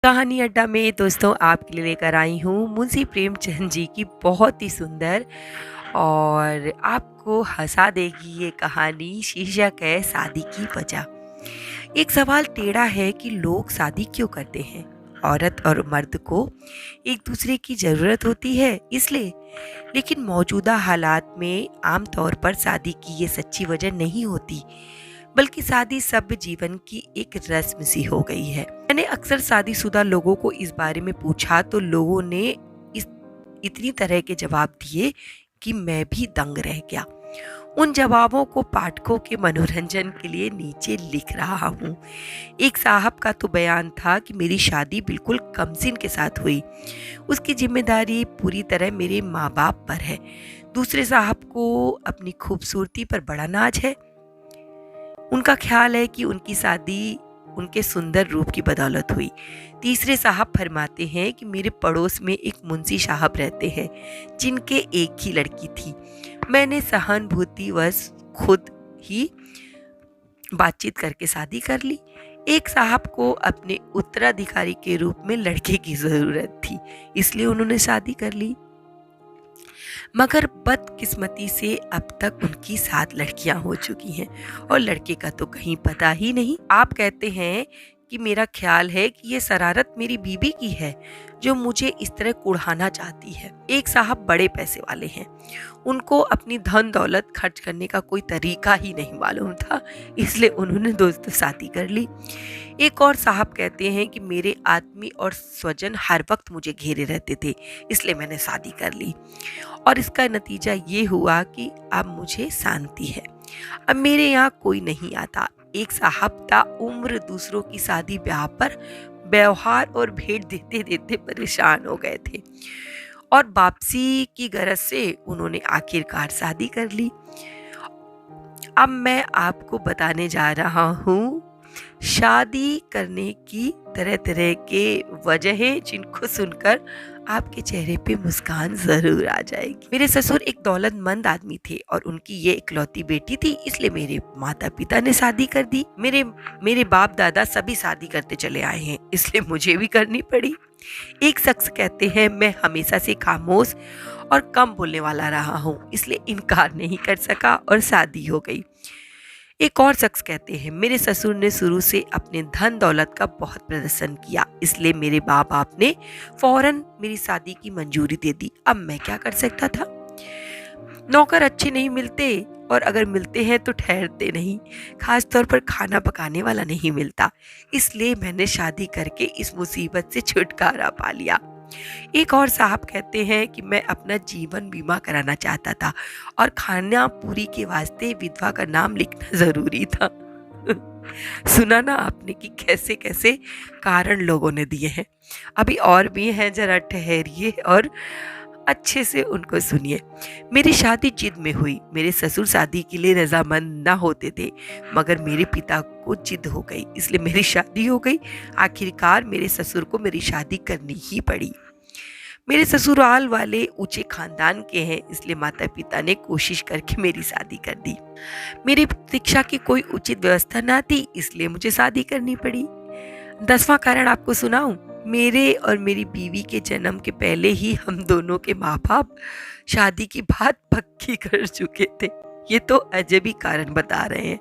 कहानी अड्डा में दोस्तों आपके लिए लेकर आई हूँ मुंशी प्रेमचंद जी की बहुत ही सुंदर और आपको हंसा देगी ये कहानी। शीर्षक है शादी की वजह। एक सवाल टेढ़ा है कि लोग शादी क्यों करते हैं। औरत और मर्द को एक दूसरे की जरूरत होती है इसलिए, लेकिन मौजूदा हालात में आमतौर पर शादी की ये सच्ची वजह नहीं होती, बल्कि शादी सभ्य जीवन की एक रस्म सी हो गई है। मैंने अक्सर शादीशुदा लोगों को इस बारे में पूछा तो लोगों ने इस इतनी तरह के जवाब दिए कि मैं भी दंग रह गया। उन जवाबों को पाठकों के मनोरंजन के लिए नीचे लिख रहा हूँ। एक साहब का तो बयान था कि मेरी शादी बिल्कुल कमसिन के साथ हुई, उसकी जिम्मेदारी पूरी तरह मेरे माँ बाप पर है। दूसरे साहब को अपनी खूबसूरती पर बड़ा नाज है। उनका ख्याल है कि उनकी शादी उनके सुंदर रूप की बदौलत हुई। तीसरे साहब फरमाते हैं कि मेरे पड़ोस में एक मुंशी साहब रहते हैं जिनके एक ही लड़की थी। मैंने सहानुभूतिवश खुद ही बातचीत करके शादी कर ली। एक साहब को अपने उत्तराधिकारी के रूप में लड़के की जरूरत थी, इसलिए उन्होंने शादी कर ली। मगर बदकिस्मती से अब तक उनकी 7 लड़कियां हो चुकी हैं और लड़के का तो कहीं पता ही नहीं। आप कहते हैं कि मेरा ख्याल है कि ये शरारत मेरी बीबी की है जो मुझे इस तरह कुढ़ाना चाहती है। एक साहब बड़े पैसे वाले हैं, उनको अपनी धन दौलत खर्च करने का कोई तरीका ही नहीं मालूम था, इसलिए उन्होंने दोस्तों शादी कर ली। एक और साहब कहते हैं कि मेरे आदमी और स्वजन हर वक्त मुझे घेरे रहते थे, इसलिए मैंने शादी कर ली और इसका नतीजा ये हुआ कि अब मुझे शांति है। अब मेरे यहाँ कोई नहीं आता। एक साहब उम्र दूसरों की शादी ब्याह पर व्यवहार और भेंट देते देते परेशान हो गए थे और वापसी की गरज से उन्होंने आखिरकार शादी कर ली। अब मैं आपको बताने जा रहा हूँ शादी करने की तरह तरह के वजहें जिनको सुनकर आपके चेहरे पे मुस्कान जरूर आ जाएगी। मेरे ससुर एक दौलतमंद आदमी थे और उनकी ये इकलौती बेटी थी, इसलिए मेरे माता पिता ने शादी कर दी। मेरे बाप दादा सभी शादी करते चले आए हैं, इसलिए मुझे भी करनी पड़ी। एक शख्स कहते हैं मैं हमेशा से खामोश और कम बोलने वाला रहा हूँ, इसलिए इनकार नहीं कर सका और शादी हो गई। एक और शख्स कहते हैं मेरे ससुर ने शुरू से अपने धन दौलत का बहुत प्रदर्शन किया, इसलिए मेरे बाप बाप ने फौरन मेरी शादी की मंजूरी दे दी। अब मैं क्या कर सकता था। नौकर अच्छे नहीं मिलते और अगर मिलते हैं तो ठहरते नहीं, खास तौर पर खाना पकाने वाला नहीं मिलता, इसलिए मैंने शादी करके इस मुसीबत से छुटकारा पा लिया। एक और साहब कहते हैं कि मैं अपना जीवन बीमा कराना चाहता था और खाना पूरी के वास्ते विधवा का नाम लिखना जरूरी था। सुना ना आपने कि कैसे कैसे कारण लोगों ने दिए हैं। अभी और भी हैं, जरा ठहरिए और अच्छे से उनको सुनिए। मेरी शादी जिद में हुई। मेरे ससुर शादी के लिए रजामंद न होते थे, मगर मेरे पिता को जिद हो गई, इसलिए मेरी शादी हो गई। आखिरकार मेरे ससुर को मेरी शादी करनी ही पड़ी। मेरे ससुराल वाले ऊंचे खानदान के हैं, इसलिए माता पिता ने कोशिश करके मेरी शादी कर दी। मेरी शिक्षा की कोई उचित व्यवस्था ना थी, इसलिए मुझे शादी करनी पड़ी। 10वां कारण आपको सुनाऊं। मेरे और मेरी बीवी के जन्म के पहले ही हम दोनों के माँ बाप शादी की बात पक्की कर चुके थे। ये तो अजबी कारण बता रहे हैं।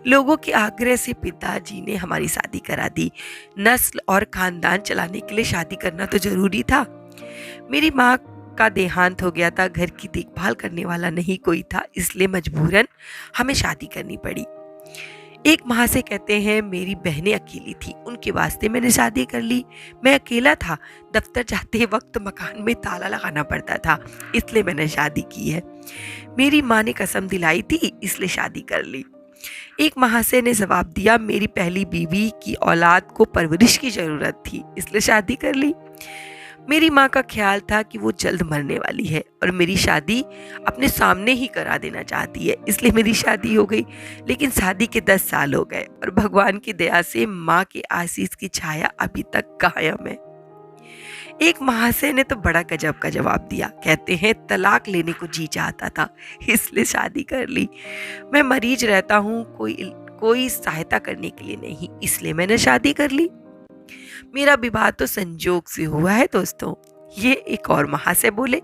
लोगों के आग्रह से पिताजी ने हमारी शादी करा दी। नस्ल और खानदान चलाने के लिए शादी करना तो जरूरी था। मेरी माँ का देहांत हो गया था, घर की देखभाल करने वाला नहीं कोई था, इसलिए मजबूरन हमें शादी करनी पड़ी। एक माँ से कहते हैं मेरी बहनें अकेली थी, उनके वास्ते मैंने शादी कर ली। मैं अकेला था, दफ्तर जाते वक्त मकान में ताला लगाना पड़ता था, इसलिए मैंने शादी की है। मेरी माँ ने कसम दिलाई थी, इसलिए शादी कर ली। एक महाशय ने जवाब दिया मेरी पहली बीवी की औलाद को परवरिश की जरूरत थी, इसलिए शादी कर ली। मेरी माँ का ख्याल था कि वो जल्द मरने वाली है और मेरी शादी अपने सामने ही करा देना चाहती है, इसलिए मेरी शादी हो गई। लेकिन शादी के 10 साल हो गए और भगवान की दया से माँ के आशीष की छाया अभी तक कायम है। एक महाशय ने तो बड़ा गजब का जवाब दिया। कहते हैं तलाक लेने को जी चाहता था, इसलिए शादी कर ली। मैं मरीज रहता हूँ, कोई सहायता करने के लिए नहीं, इसलिए मैंने शादी कर ली। मेरा विवाह तो संजोग से हुआ है दोस्तों। ये एक और महाशय बोले।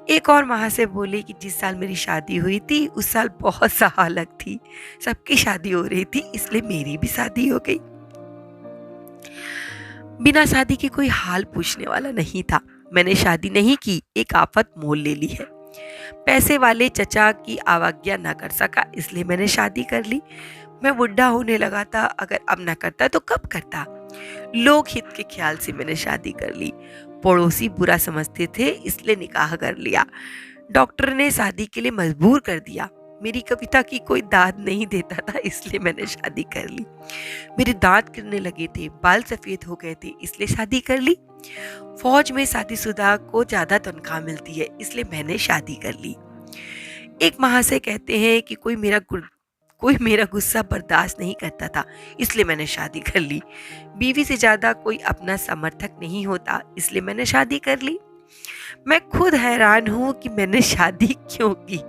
एक और महाशय बोले कि जिस साल मेरी शादी हुई थी उस साल बहुत सहालक थी, सबकी शादी हो रही थी इसलिए मेरी भी शादी हो गई। बिना शादी के कोई हाल पूछने वाला नहीं था। मैंने शादी नहीं की, एक आफत मोल ले ली है। पैसे वाले चचा की अवज्ञा न कर सका इसलिए मैंने शादी कर ली। मैं बुढ़ा होने लगा था, अगर अब न करता तो कब करता। लोक हित के ख्याल से मैंने शादी कर ली। पड़ोसी बुरा समझते थे इसलिए निकाह कर लिया। डॉक्टर ने शादी के लिए मजबूर कर दिया। मेरी कविता की कोई दाद नहीं देता था इसलिए मैंने शादी कर ली। मेरे दांत गिरने लगे थे, बाल सफेद हो गए थे इसलिए शादी कर ली। फौज में शादीशुदा को ज्यादा तनख्वाह मिलती है इसलिए मैंने शादी कर ली। एक महाशय कहते हैं कि कोई मेरा गुस्सा बर्दाश्त नहीं करता था इसलिए मैंने शादी कर ली। बीवी से ज्यादा कोई अपना समर्थक नहीं होता इसलिए मैंने शादी कर ली। मैं खुद हैरान हूँ कि मैंने शादी क्यों की।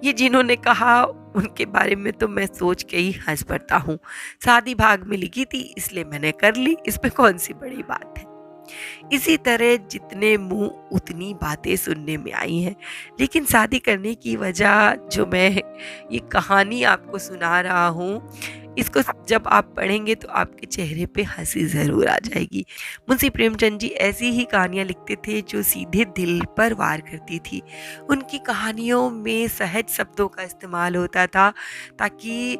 ये जिन्होंने कहा उनके बारे में तो मैं सोच के ही हंस पड़ता हूँ। शादी भाग में लिखी थी इसलिए मैंने कर ली, इसमें कौन सी बड़ी बात है। इसी तरह जितने मुंह उतनी बातें सुनने में आई हैं, लेकिन शादी करने की वजह जो मैं ये कहानी आपको सुना रहा हूँ, इसको जब आप पढ़ेंगे तो आपके चेहरे पे हंसी ज़रूर आ जाएगी। मुंशी प्रेमचंद जी ऐसी ही कहानियाँ लिखते थे जो सीधे दिल पर वार करती थी। उनकी कहानियों में सहज शब्दों का इस्तेमाल होता था ताकि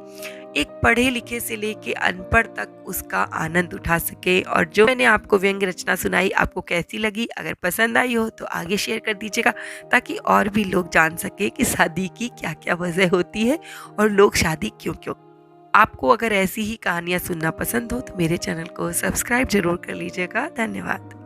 एक पढ़े लिखे से लेके अनपढ़ तक उसका आनंद उठा सके। और जो मैंने आपको व्यंग्य रचना सुनाई आपको कैसी लगी, अगर पसंद आई हो तो आगे शेयर कर दीजिएगा ताकि और भी लोग जान सके कि शादी की क्या क्या वजह होती है और लोग शादी क्यों क्यों। आपको अगर ऐसी ही कहानियाँ सुनना पसंद हो तो मेरे चैनल को सब्सक्राइब जरूर कर लीजिएगा। धन्यवाद।